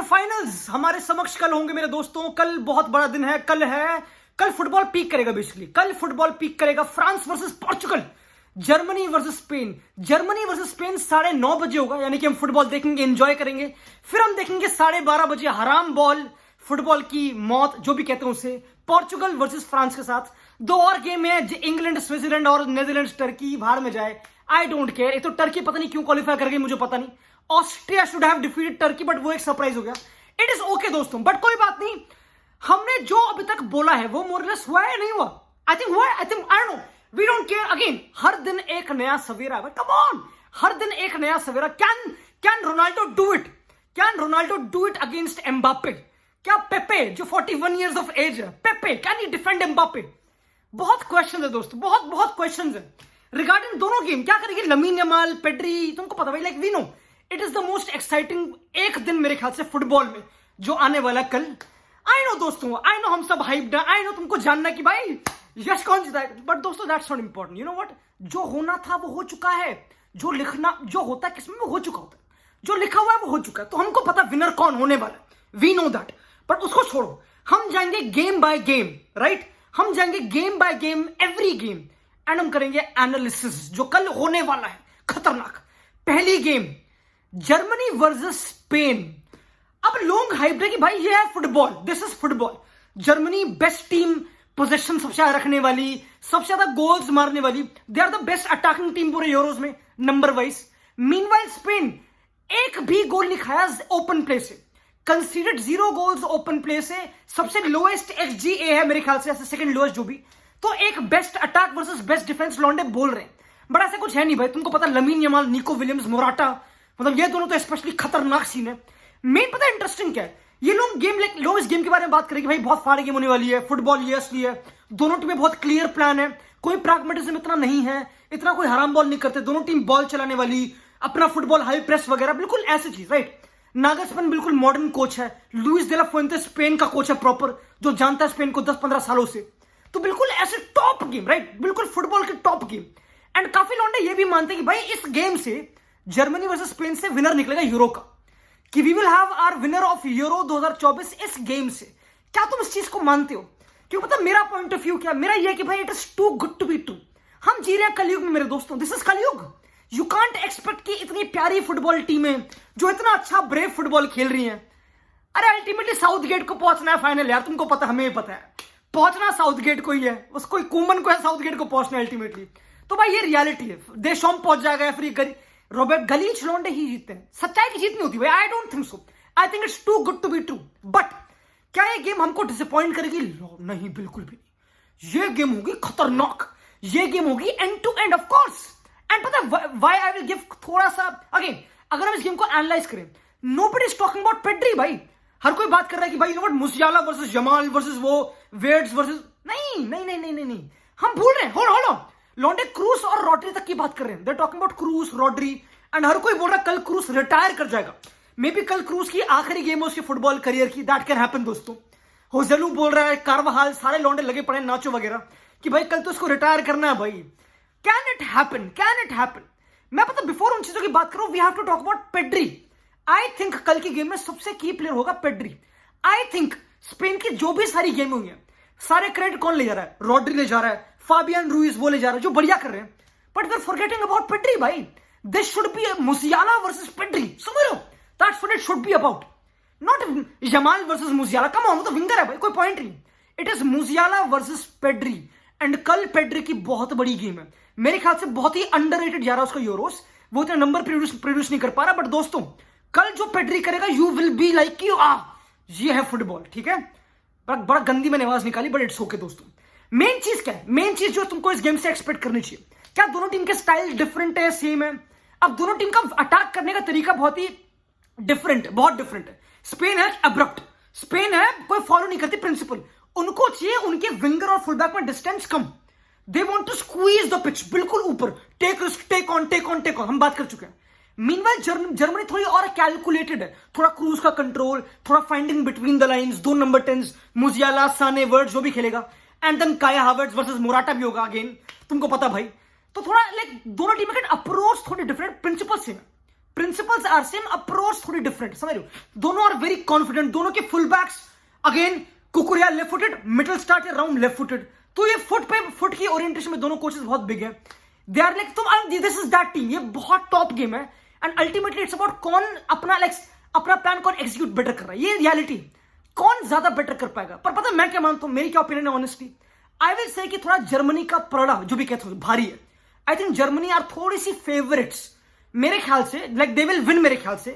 Finals हमारे समक्ष कल होंगे मेरे दोस्तों। कल बहुत बड़ा दिन है। कल फुटबॉल पीक करेगा। बेसिकली कल फुटबॉल पीक करेगा। France versus Portugal, Germany versus Spain. Germany versus Spain 9:30 बजे होगा, यानी कि हम फुटबॉल देखेंगे, एंजॉय करेंगे। फिर हम देखेंगे 12:30 बजे हराम बॉल, फुटबॉल की मौत जो भी कहते हैं उसे, पोर्चुगल वर्सेस फ्रांस के साथ। 2 और गेम है, इंग्लैंड स्विट्जरलैंड और नेदरलैंड टर्की। बाहर में जाए, आई डोंट केयर। ये तो टर्की पता नहीं क्यों क्वालिफाई कर गई, मुझे पता नहीं। Austria should have defeated Turkey, but वो एक सरप्राइज हो गया। इट इज ओके दोस्तों, बट कोई बात नहीं। हमने जो अभी तक बोला है वो मोरलेस हुआ है, नहीं हुआ? आई थिंक हुआ है। I don't know, we don't care. Again, हर दिन एक नया सवेरा है। कम ऑन, हर दिन एक नया सवेरा। Can Ronaldo do it? Can Ronaldo do it against Mbappe? क्या पेपे जो 41 इयर्स ऑफ एज है, Pepe can he defend Mbappe? बहुत क्वेश्चन है दोस्तों, बहुत क्वेश्चन है रिगार्डिंग दोनों गेम। क्या करेंगे लमीन यमाल, पेड्री? तुमको पता भाई, like we know it is the most exciting एक दिन मेरे ख्याल से फुटबॉल में जो आने वाला कल। आई नो दोस्तों, आई नो हम सब हाइप्ड हैं। आई नो तुमको जानना कि भाई यश कौन जीता है, बट दोस्तों that's not important. You know what, जो होना था वो हो चुका है। जो लिखना, जो होता है किसमें, वो हो चुका होता है। जो लिखा हुआ है वो हो चुका है। तो हमको पता विनर कौन होने वाला है, वी नो दैट। बट उसको छोड़ो, हम जाएंगे गेम बाय गेम, राइट? हम जाएंगे game by game, every game, and हम करेंगे एनालिसिस जो कल होने वाला है। खतरनाक पहली गेम, जर्मनी वर्सेस स्पेन। अब लोग हाइप है कि भाई ये है football, this is football. Germany best team, position सबसे ज्यादा रखने वाली, सबसे ज्यादा गोल्स मारने वाली। They are the best attacking team पूरे यूरोज में नंबर वाइज। मीनवाइल स्पेन एक भी गोल नहीं खाया ओपन प्ले से, कंसीडर्ड 0 गोल्स ओपन प्ले से। सबसे लोएस्ट XGA है मेरे ख्याल से, सेकंड लोएस्ट जो भी। तो एक best attack versus best defence लॉन्डे बोल रहे हैं, बट ऐसा कुछ है नहीं भाई। तुमको पता lamin Yamal, Nico Williams, Morata, मतलब ये दोनों तो स्पेशली खतरनाक सीन है। मेन पता है इंटरेस्टिंग क्या है, ये लोग गेम लो इस गेम के बारे में बात करेंगे भाई, बहुत फाड़ गेम होने वाली है। फुटबॉल ये असली है, दोनों टीमें बहुत क्लियर प्लान है, कोई प्रैग्मेटिज्म इतना नहीं है, इतना कोई हराम बॉल नहीं करते। दोनों टीम बॉल चलाने वाली, अपना फुटबॉल, हाई प्रेस वगैरह, बिल्कुल ऐसी चीज, राइट? नागलस्मैन बिल्कुल मॉडर्न कोच है। लुइस दे ला फुएंटे स्पेन का कोच है प्रॉपर, जो जानता है स्पेन को 10-15 सालों से। तो बिल्कुल ऐसे टॉप गेम, राइट? बिल्कुल फुटबॉल के टॉप गेम। एंड काफी लौंडे ये भी मानते हैं कि भाई इस गेम से जर्मनी वर्सेस स्पेन से विनर निकलेगा यूरो का, कि we will have our winner of Euro 2024 इस गेम से। क्या तुम इस चीज को मानते हो? क्योंकि पता मेरा पॉइंट ऑफ व्यू क्या, मेरा यह कि भाई it is too good to be true. हम जी रहे हैं कलयुग में मेरे दोस्तों, this is Kalyug. You can't expect कि इतनी प्यारी फुटबॉल टीमें जो इतना अच्छा ब्रेव फुटबॉल खेल रही हैं, अरे अल्टीमेटली साउथ गेट को पहुंचना है फाइनल यार। तुमको पता, हमें पता है पहुंचना साउथ गेट को ही है, उसको कूमन को है साउथ गेट को पहुंचना अल्टीमेटली। तो भाई ये रियलिटी है, देशों पहुंच जाएगा, फिर रॉबर्ट गलीच लौंडे ही जीतते हैं। सच्चाई की जीत नहीं होती भाई, I don't think so. I think it's too good to be true. But क्या ये गेम हमको डिसअपॉइंट करेगी? नहीं, बिल्कुल भी नहीं। ये गेम होगी खतरनाक, ये गेम होगी end to end of course. And पता है व्हाई आई विल गिव थोड़ा सा अगेन, अगर हम इस गेम को एनालाइज करें, nobody is talking about Pedri भाई। हर कोई बात कर रहा है कि भाई you know what, मुसियाला versus Jamal versus वो वेड्स वर्सेस, नहीं, हम भूल रहे हैं। होल्ड लॉन्डे क्रूस और रॉड्री तक की बात कर रहे हैं। दे टॉकिंग अबाउट क्रूस, रॉड्री, एंड हर कोई बोल रहा है कल क्रूस रिटायर कर जाएगा। मे बी कल क्रूस की आखिरी गेम है उसके फुटबॉल करियर की, दैट कैन हैपन दोस्तों। होजेलू बोल रहा है, कार्वाहाल, सारे लॉन्डे लगे पड़े, नाचो वगैरह, कि भाई कल तो उसको रिटायर करना है भाई। Can it happen? Can it happen? मैं पता बिफोर उन चीजों की बात करूं, we have to talk about Pedri. I think कल की गेम में सबसे की प्लेयर होगा पेड्री। आई थिंक स्पेन की जो भी सारी गेम हुई है, सारे क्रेडिट कौन ले जा रहा है? रॉड्री ले जा रहा है, फाबियन रूइज वो ले जा रहा है, जो बढ़िया कर रहे हैं। But we are forgetting about Pedri भाई। This should be Musiala versus Pedri, समझ लो? That's what it should be about, not Jamal versus Musiala. Come on, वो तो विंगर है भाई, कोई पॉइंट नहीं। It is Musiala versus Pedri. And कल पेड्री की बहुत बड़ी गेम है, मेरे ख्याल से बहुत ही अंडररेटेड जा रहा है उसका यूरोस। वो इतना नंबर प्रोड्यूस नहीं कर पा रहा, बट दोस्तों कल जो पेड्री करेगा, you will be like you ये है फुटबॉल, ठीक है? बड़ा गंदी मैंने आवाज निकाली, बट इट्स ओके दोस्तों। मेन चीज क्या है? मेन चीज जो तुमको इस गेम से एक्सपेक्ट करनी चाहिए, क्या दोनों टीम के स्टाइल डिफरेंट है, सेम है? अब दोनों टीम का अटैक करने का तरीका बहुत ही डिफरेंट है, बहुत डिफरेंट है। स्पेन है अब्रप्ट, स्पेन है कोई फॉलो नहीं करती प्रिंसिपल। उनको चाहिए उनके विंगर और फुलबैक में डिस्टेंस कम। They want to squeeze the pitch, बिल्कुल ऊपर, टेक रिस्क, टेक ऑन, हम बात कर चुके हैं। मीनवाइल जर्मनी थोड़ी और कैलकुलेटेड है, थोड़ा क्रूज का कंट्रोल, थोड़ा finding between the lines, 2 number 10 Musiala, Sane, Wirtz जो भी खेलेगा, एंड देन काया हावर्ट्ज वर्सेस मोराटा भी होगा अगेन, तुमको पता भाई। तो थोड़ा लाइक दोनों टीम के अप्रोच थोड़ी डिफरेंट, प्रिंसिपल सेम है। प्रिंसिपल्स आर सेम, अप्रोच थोड़ी डिफरेंट, समझ रहे हो? दोनों आर वेरी कॉन्फिडेंट, दोनों के फुल बैक्स अगेन कुकुरिया लेफ्ट फुटेड, मिडल स्टार्ट या राउंड लेफ्ट फुटेड, तो ये फुट की ओरिएंटेशन में दोनों कोचेस बहुत बिग है। दे आर लाइक तुम दिस इज दैट टीम, ये बहुत टॉप गेम है एंड अल्टीमेटली इट्स अबाउट कौन अपना प्लान कौन एग्जीक्यूट बेटर कर रहा है, ये रियलिटी, कौन ज्यादा बेटर कर पाएगा। पर पता है मैं क्या मानता हूं, मेरी क्या ओपिनियन है ऑनेस्टली, आई विल से कि थोड़ा जर्मनी का पलड़ा जो भी कहते हो भारी है। आई थिंक जर्मनी आर थोड़ी सी फेवरेट्स मेरे ख्याल से, लाइक दे विल विन मेरे ख्याल से,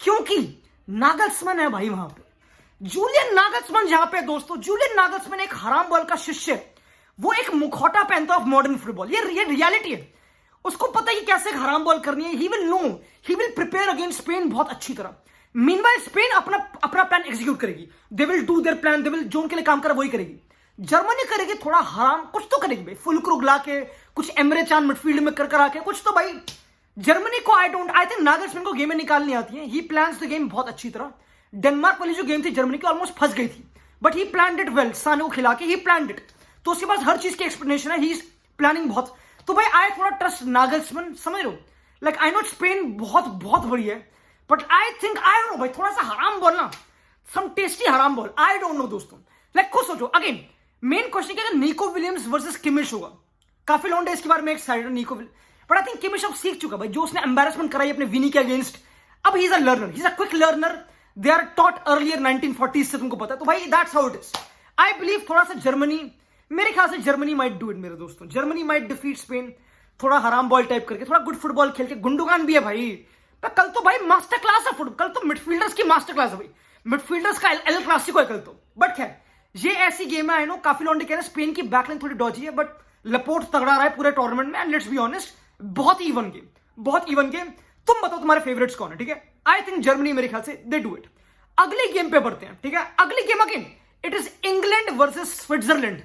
क्योंकि नागल्समैन है भाई वहां पे, जूलियन नागल्समैन जहां पे दोस्तों, जूलियन नागल्समैन एक हराम बॉल का शिष्य है, वो एक मुखौटा पहनता ऑफ मॉडर्न फुटबॉल, ये रियलिटी है। उसको पता है कि कैसे हराम बॉल करनी है, he will know, he will prepare against Spain बहुत अच्छी तरह। मीनवाइल स्पेन अपना प्लान एग्जीक्यूट करेगी, they will do their plan, they will जो उनके लिए काम करा वही करेगी। जर्मनी करेगी थोड़ा हराम, कुछ तो करेगी भाई, फुल क्रूग ला के, कुछ एमरे चान मिडफील्ड में कर आके कुछ तो भाई। जर्मनी को आई थिंक नागल्समैन को गेम में निकालनी आती है, ही प्लान्स द गेम बहुत अच्छी तरह। डेनमार्क वाली जो गेम थी जर्मनी की ऑलमोस्ट फंस गई थी, but he planned it well, Sane को खिला के ही प्लान्ड इट, तो उसके पास हर चीज की एक्सप्लेनेशन है, ही इज प्लानिंग बहुत। तो भाई आई थोड़ा ट्रस्ट नागल्समैन, समझ लो, लाइक आई नो स्पेन बहुत बहुत बड़ी है, but I think I don't know भाई, थोड़ा सा हराम बॉल ना, सम टेस्टी हराम बॉल, आई डोंट नो दोस्तों। लाइक खुद सोचो, अगेन मेन क्वेश्चन क्या है, नीको विलियम्स वर्सेस किमिश होगा, काफी लॉन्ग डेज के बारे में एक्साइटेड नीको विलियम्स, बट आई थिंक किमिश अब सीख चुका भाई, जो उसने एम्बैरेसमेंट कराई अपने विनी के अगेंस्ट, अब he is a learner, he is a quick learner, they are taught earlier 1940s से, तुमको पता है, तो भाई that's how it is. I believe थोड़ा सा जर्मनी, मेरे ख्याल से जर्मनी माइट डू इट मेरे दोस्तों, जर्मनी माइट डिफीट स्पेन, थोड़ा हराम बॉल टाइप करके, थोड़ा गुड फुटबॉल खेल के, गुंडोगान भी है भाई, पर कल तो भाई मास्टर क्लास है फुटबॉल, कल तो मिडफील्डर्स की मास्टर क्लास है भाई, मिडफील्डर्स का एल क्लासिको है कल तो। बट खैर ये ऐसी गेम है, आई नो काफी लॉन्डे कह रहे हैं स्पेन की बैकलाइन थोड़ी डॉजी है, बट लपोर्ट तगड़ा रहा है पूरे टूर्नामेंट में, एंड लेट्स बी ऑनेस्ट बहुत इवन गेम, बहुत इवन गेम। तुम बताओ तुम्हारे फेवरेट्स कौन है, ठीक है? आई थिंक जर्मनी मेरे ख्याल से दे डू इट। अगली गेम पे बढ़ते हैं, ठीक है? अगली game again it is England versus Switzerland.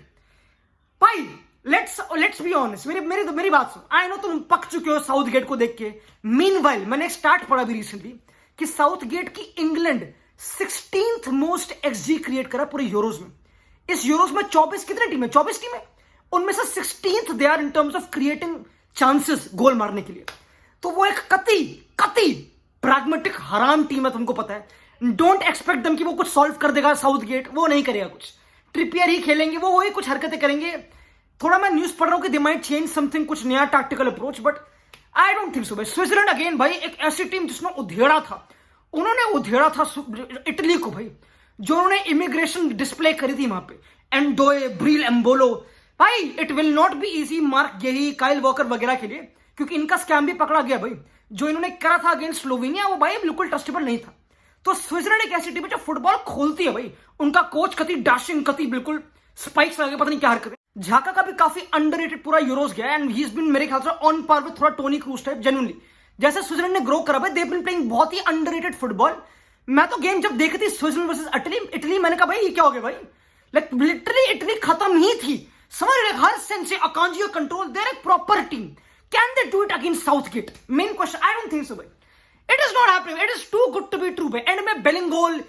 भाई लेट्स बी ऑनेस्ट, मेरी बात सुन, आई नो तुम पक चुके हो साउथ गेट को देख के। मीनवाइल मैंने एक स्टार्ट पढ़ा भी रिसेंटली कि साउथ गेट की England 16th most XD create करा पूरे यूरोज में। इस यूरोज में 24 कितने टीम है? 24 टीम है, उनमें से 16th they are in terms of creating chances goal मारने के लिए। तो वो एक कति प्रैग्मेटिक हराम टीम है, तुमको पता है। डोंट एक्सपेक्ट देम कि वो कुछ सॉल्व कर देगा साउथ गेट, वो नहीं करेगा कुछ। ट्रिपियर ही खेलेंगे, वो वही कुछ हरकतें करेंगे। थोड़ा मैं न्यूज पढ़ रहा हूं कि दे माइट चेंज समथिंग, कुछ नया tactical approach, but I don't think so भाई। स्विट्जरलैंड अगेन भाई एक ऐसी टीम जिसने उधेड़ा था, उन्होंने उधेड़ा था इटली को भाई, जो उन्होंने इमिग्रेशन डिस्प्ले करी थी वहां पे, एंडोए, ब्रील, एम्बोलो। भाई it will not be easy Marc Guehi, Kyle Walker वगैरह के लिए, क्योंकि इनका स्कैम भी पकड़ा गया भाई। जो इन्होंने करा था अगेंस्ट स्लोवेनिया, वो भाई बिल्कुल ट्रस्टेबल नहीं था। तो स्विट्जरलैंड एक ऐसी टीम है जो फुटबॉल खोलती है भाई। उनका कोच कति डैशिंग, कति बिल्कुल स्पाइक्स लगे, पता नहीं क्या हरकत है। झाका का भी काफी अंडररेटेड पूरा यूरोस गया, एंड ही इज बीन मेरे ख्याल से ऑन पार विद थोड़ा टोनी क्रूज टाइप जेन्युइनली। जैसे स्विट्जरलैंड ने ग्रो करा भाई, दे बीन प्लेइंग बहुत ही अंडररेटेड फुटबॉल। मैं तो गेम जब देखी थी स्विट्जरलैंड वर्सेस इटली, मैंने कहा भाई ये क्या हो गया भाई, लाइक लिटरली इटली खत्म ही थी, समझ रहे? हर सेंस से अकांजी और कंट्रोल, देयर एक proper team. Can they do it against Southgate? Main question, I don't think so भाई। It is not happening, it is too good to be true भाई। And में बेलिंगोल,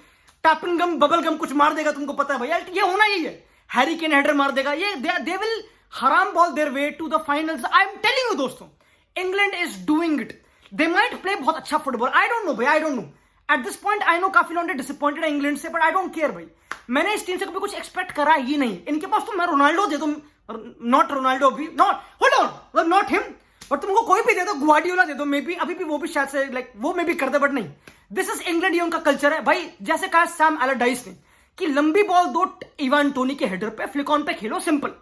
टैपिंगम, बबलगम कुछ मार देगा, तुमको पता है भाई, ये होना ही है। हैरी केन हेडर मार देगा, ये दे विल हराम ball their way to the finals. I am telling you दोस्तों, England is doing it. They might play बहुत अच्छा फुटबॉल, आई डोंट नो भाई, I don't know at this point. I know काफी लोग disappointed है England से, but I don't care भाई। मैंने इस टीम से कभी कुछ एक्सपेक्ट करा ही नहीं। इनके पास तो मैं रोनाल्डो दे दूं, नॉट रोनाल्डो भी, नॉट होल्ड ऑन, मतलब नॉट हिम, और तुमको कोई भी दे दो, ग्वार्डियोला दे दो, मे बी अभी भी वो भी शायद से लाइक वो मे भी कर दे, बट नहीं। दिस इज इंग्लैंड, ये उनका कल्चर है भाई। जैसे कहा सैम एलरडाइस ने कि लंबी बॉल दो इवान टोनी के हेडर पे, फ्लिक ऑन पे खेलो, सिंपल।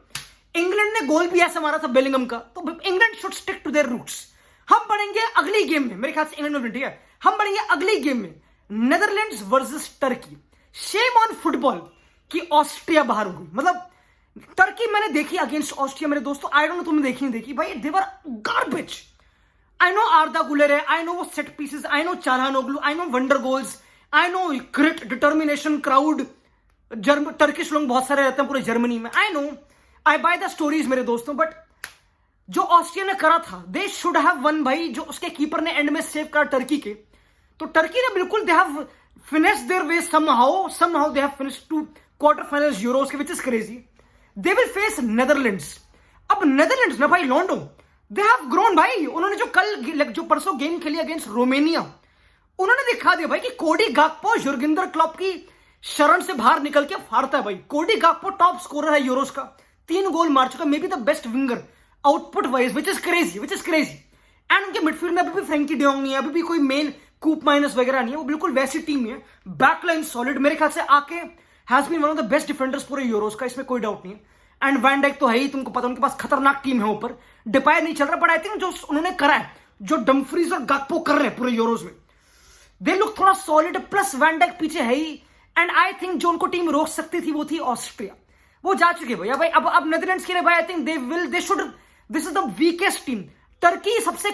इंग्लैंड ने गोल भी ऐसा मारा था बेलिंगम का, तो England should stick to their roots. हम बढ़ेंगे अगली गेम में, मेरे ख्याल से इंग्लैंड ठीक है, हम बढ़ेंगे अगली गेम में, Netherlands versus Turkey. Shame on football कि ऑस्ट्रिया बाहर हो गई, मतलब टर्की मैंने देखी अगेंस्ट ऑस्ट्रिया मेरे दोस्तों, आई डोंट नो तुमने देखी नहीं देखी भाई, दे वर garbage. I know Arda Guler है, आई नो वो set pieces, I know Calhanoglu, I know wonder goals, I know grit, determination, crowd, Turkish लोग बहुत सारे रहते हैं पूरे जर्मनी में, I know, I buy the stories मेरे दोस्तों। बट जो ऑस्ट्रिया ने करा था, दे शुड हैव वन भाई। जो उसके कीपर ने एंड में सेव करा टर्की के, तो टर्की ने बिल्कुल they have finished their way somehow they have finished to quarter finals euros के, which is crazy. They will face Netherlands. अब नेदरलैंड्स ना भाई लॉन्डो, दे हैव ग्रोन भाई। उन्होंने जो परसों गेम खेली अगेंस्ट रोमेनिया, उन्होंने दिखा दिया भाई कि कोडी गाकपो युर्गेंदर क्लॉप की शरण से बाहर निकल के फाड़ता है भाई। कोडी गाकपो टॉप स्कोरर है यूरोस का, 3 गोल मार चुका, may be the best winger output wise, which is crazy. And उनके मिडफील्ड में अभी भी फ्रेंकी डियोंग नहीं है, अभी भी कोई मेन कूप माइनस वगैरह नहीं है, वो बिल्कुल वैसी टीम है। बैकलाइन सॉलिड, मेरे ख्याल से Ake has been one of the best defenders पूरे यूरोस का, इसमें कोई डाउट नहीं है। एंड वैन डाइक तो है ही, तुमको पता उनके पास खतरनाक टीम है ऊपर। डिपायर नहीं चल रहा, बट आई थिंक जो उन्होंने करा है, जो डम्फ्रीज और गाकपो कर रहे हैं पूरे यूरोस में, दे लुक थोड़ा सॉलिड, प्लस वैन डाइक पीछे है ही। एंड आई थिंक जो उनको टीम रोक सकती थी वो थी ऑस्ट्रिया, वो जा चुके भैया भाई। अब नेदरलैंड्स के लिए भाई आई think they should, this is the weakest team. Turkey सबसे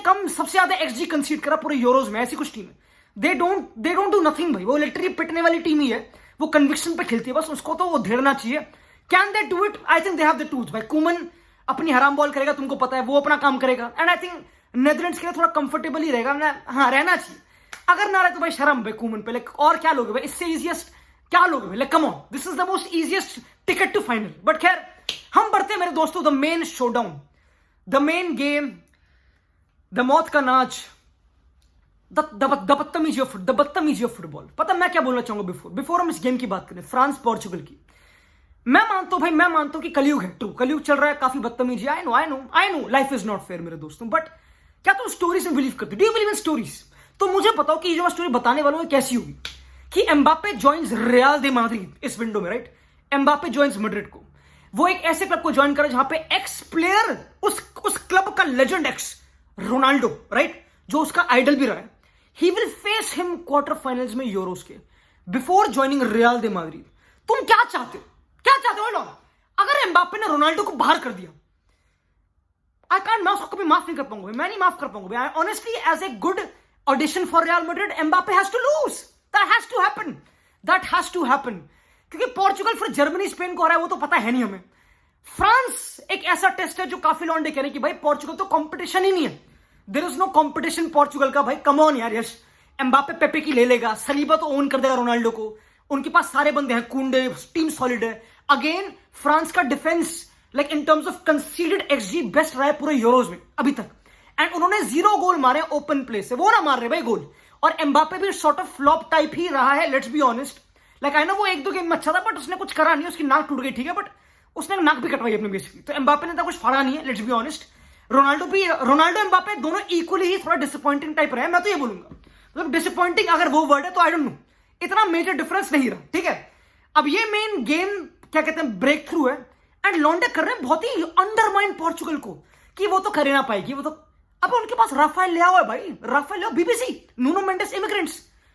ज्यादा एक्सजी कंसीड करा पूरे यूरोज में, ऐसी कुछ टीम है। दे डोंट डू नथिंग भाई, वो लिटरली पिटने वाली टीम ही है, वो कन्विक्शन पे खेलती है बस, उसको तो वो धेड़ना चाहिए। Can they do it? I think they have the tools भाई। कुमन अपनी हराम बॉल करेगा, तुमको पता है, वो अपना काम करेगा। एंड आई थिंक नेदरलैंड्स के लिए थोड़ा कंफर्टेबल ही रहेगा, हाँ रहना चाहिए। अगर ना रहे तो भाई शर्म भाई कुमन पे, लाइक और क्या लोगे भाई, इससे इजिएस्ट क्या लोगे भाई, like come on, this is the most easiest ticket to final. But खैर हम बढ़ते हैं मेरे दोस्तों, the main showdown, the main game, the मौत का नाच, द बदतमीजी ऑफ फुटबॉल। पता मैं क्या बोलना चाहूंगा बिफोर हम इस गेम की बात करें, फ्रांस पोर्चुगल की। मैं मानता हूं कि कलयुग है, कलयुग चल रहा है, काफी बदतमीजी। I know life is not fair मेरे दोस्तों, बट क्या तुम स्टोरीज में बिलीव करते हो? Do you believe in stories? तो मुझे बताओ कि जो मैं स्टोरी बताने वाला हूं कैसी होगी, कि एम्बापे जॉइन्स रियल दे माद्रिद इस विंडो में, राइट? एम्बापे जॉइन्स मैड्रिड को, वो एक ऐसे क्लब को ज्वाइन करे जहां पे एक्स प्लेयर, उस क्लब का लेजेंड एक्स रोनाल्डो, राइट, जो उसका आइडल भी रहा है, he will face him quarter finals में यूरोस के, बिफोर ज्वाइनिंग रियल दे माद्रिद। तुम क्या चाहते हो? अगर एम्बापे ने रोनाल्डो को बाहर कर दिया, मैं उसको कभी माफ नहीं कर पाऊंगा, मैं नहीं माफ कर पाऊंगा। Honestly as a good audition for Real Madrid, Mbappe has to lose, that has to happen, क्योंकि पोर्चुगल फिर जर्मनी स्पेन को हरा है वो तो पता है नहीं हमें। फ्रांस एक ऐसा टेस्ट है जो काफी लौंडे कह रहे हैं कि भाई पोर्चुगल तो कंपटीशन ही नहीं है, there is no competition Portugal का। भाई कम ऑन यार, यस एम्बापे पेपे की ले लेगा, सलीबा तो ओन कर देगा रोनाल्डो को, उनके पास सारे बंदे हैं, कुंडे, टीम सॉलिड है। अगेन फ्रांस का defence like in terms of considered XD best रहा है पूरे यूरोज में अभी तक, एंड उन्होंने 0 गोल मारे ओपन प्ले से, वो ना मार रहे भाई गोल। और एम्बापे भी सॉर्ट ऑफ फ्लॉप टाइप ही रहा है, let's be honest. Like I know वो 1-2 गेम में अच्छा था, बट उसने कुछ करा नहीं, उसकी नाक टूट गई, ठीक है, बट उसने नाक भी कटवाई अपनी बेसिकली। तो एम्बापे ने तो कुछ फाड़ा नहीं है, let's be honest. Ronaldo Mbappe दोनों इक्वली ही थोड़ा डिसअपॉइंटिंग टाइप रहे, मैं तो ये बोलूंगा, मतलब डिसअपॉइंटिंग अगर वो वर्ड है तो आई डोंट नो, इतना मेजर डिफरेंस नहीं रहा, ठीक है। अब ये मेन गेम क्या कहते हैं, ब्रेक थ्रू है, एंड लॉन्डे कर रहे हैं बहुत ही अंडरमाइन पोर्चुगल को, कि वो तो करे ना पाएगी, वो तो। अब उनके पास राफेल लिया हुआ है भाई, Rafael Leao, BBC, Nuno Mendes, immigrants,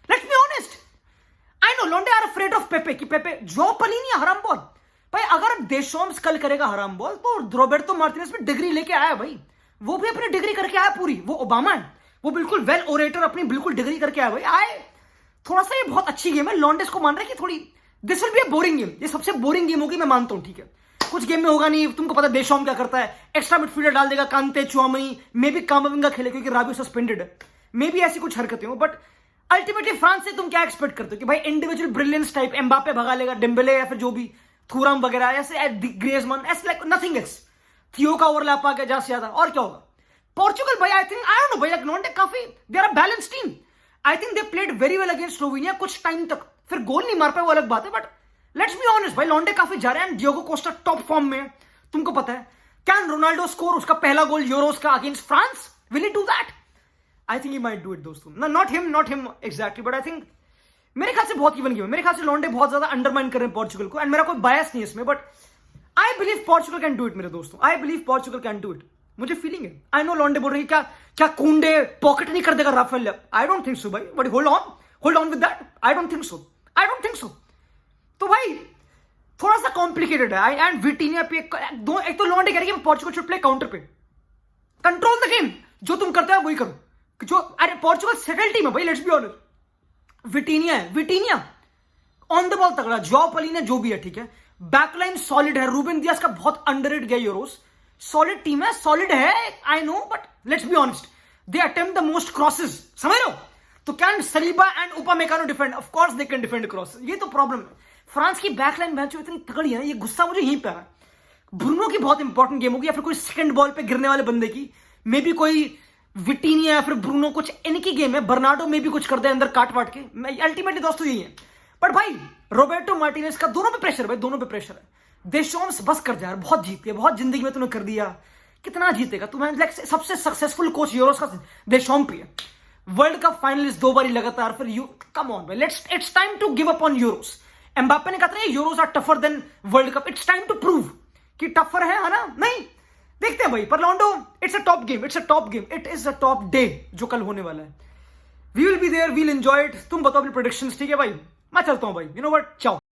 let's be honest. I know लॉन्डे आर अफ्रेड ऑफ पेपे, कि पेपे जो पलीनी हराम बॉल भाई, अगर देशोम्स कल करेगा हराम बॉल तो रॉबर्टो मार्टिनेज में डिग्री लेके आया भाई, वो भी अपनी डिग्री करके आया पूरी, वो ओबामा है, वो बिल्कुल वेल ओरेटर, अपनी बिल्कुल डिग्री करके आया भाई। आए थोड़ा सा, ये बहुत अच्छी गेम है, लॉन्डेस को मान रहे कि थोड़ी this will be a boring game, ये सबसे बोरिंग गेम होगी, मैं मानता हूं, ठीक है, कुछ गेम में होगा नहीं। तुमको पता देशोम क्या करता है, एक्स्ट्रा मिडफील्डर डाल देगा, कांते, चुआमनी, मे बी कामाविंगा खेले क्योंकि राबियो सस्पेंडेड है, मे बी ऐसी कुछ हरकतें हो। बट अल्टीमेटली फ्रांस से तुम क्या एक्सपेक्ट करते हो कि भाई इंडिविजुअल ब्रिलियंस टाइप, एम्बापे भगा लेगा, डेम्बेले या फिर जो भी थूराम वगैरह, ऐसे ग्रेजमैन, ऐसे लाइक नथिंग एल्स, थियो का ओवरलैप आ गया ज्यादा से ज्यादा, और क्या होगा। पोर्चुगल भाई आई डोंट नो भाई, लाइक नॉट काफी they are a balance team, I think they played very well against Slovenia कुछ टाइम तक, फिर गोल नहीं मार पाए वो अलग बात है, बट लेट्स बी ऑनेस्ट भाई, लॉन्डे काफी जा रहे हैं, डियोगो कोस्टा टॉप फॉर्म में, तुमको पता है। कैन रोनाल्डो स्कोर उसका पहला गोल यूरोस का against France? Will he do that? I think he might do it दोस्तों, not him exactly, but I think मेरे ख्याल से बहुत इवन गेम है, मेरे ख्याल से लॉन्डे बहुत ज्यादा अंडरमाइन कर रहे हैं पोर्चुगल को, एंड मेरा कोई बायस नहीं है इसमें, but I believe Portugal can do it मेरे दोस्तों, I believe Portugal can do it, मुझे फीलिंग है। आई नो लॉन्डे बोल रही है क्या कुंडे पॉकेट नहीं कर देगा Rafael, I don't think so भाई, but hold on with that, I don't think so. तो भाई थोड़ा सा कॉम्प्लिकेटेड है, एंड विटीनिया पे एक तो लॉन्डे कह रही है पोर्चुगल शुड प्ले काउंटर पे, कंट्रोल द गेम, जो तुम करते हो वही करो, जो अरे पोर्चुगल सेटल टीम है भाई, let's be honest. Vitinha on the ball तगड़ा, जॉ पलीना जो भी है, ठीक है, बैकलाइन सॉलिड है, रूबेन दियास का बहुत अंडररेटेड गया यूरोस, सॉलिड टीम है, सॉलिड है, I know, but let's be honest, they attempt the most crosses, समझ लो। तो can Saliba and Upamecano defend? Of course they can defend crosses, ये तो प्रॉब्लम है। फ्रांस की बैकलाइन मैच इतनी तगड़ी है ना, ये गुस्सा मुझे यहीं पे आ रहा है। ब्रूनो की बहुत इंपॉर्टेंट गेम होगी, या फिर कोई सेकंड बॉल पे गिरने वाले बंदे की, मे बी कोई विटीनिया या फिर ब्रूनो, कुछ इनकी गेम है, बर्नार्डो में भी कुछ कर दे अंदर काट वाट के, अल्टीमेटली दोस्तों यही है। बट भाई रोबर्टो मार्टिनेज का दोनों पे प्रेशर, भाई दोनों पे प्रेशर है। देशोम्स बस कर जा यार, बहुत जीत गया, बहुत जिंदगी में तूने कर दिया, कितना जीतेगा तू? लाइक सबसे सक्सेसफुल कोच यूरोस का देशोम्स पे है, वर्ल्ड कप फाइनलिस्ट 2 बार लगातार, फिर यू कम ऑन भाई, it's time to give up on euros. Mbappe ने कहा था euros are tougher than world cup, it's time to prove कि टफर है ना? नहीं, देखते हैं भाई। पर लॉन्डो, it's a top game, it's a top game, it is a top day जो कल होने वाला है। We will be there, we'll enjoy it. तुम बताओ अपनी प्रेडिक्शंस, ठीक है भाई? मैं चलता हूं भाई, यू नो व्हाट, चाओ।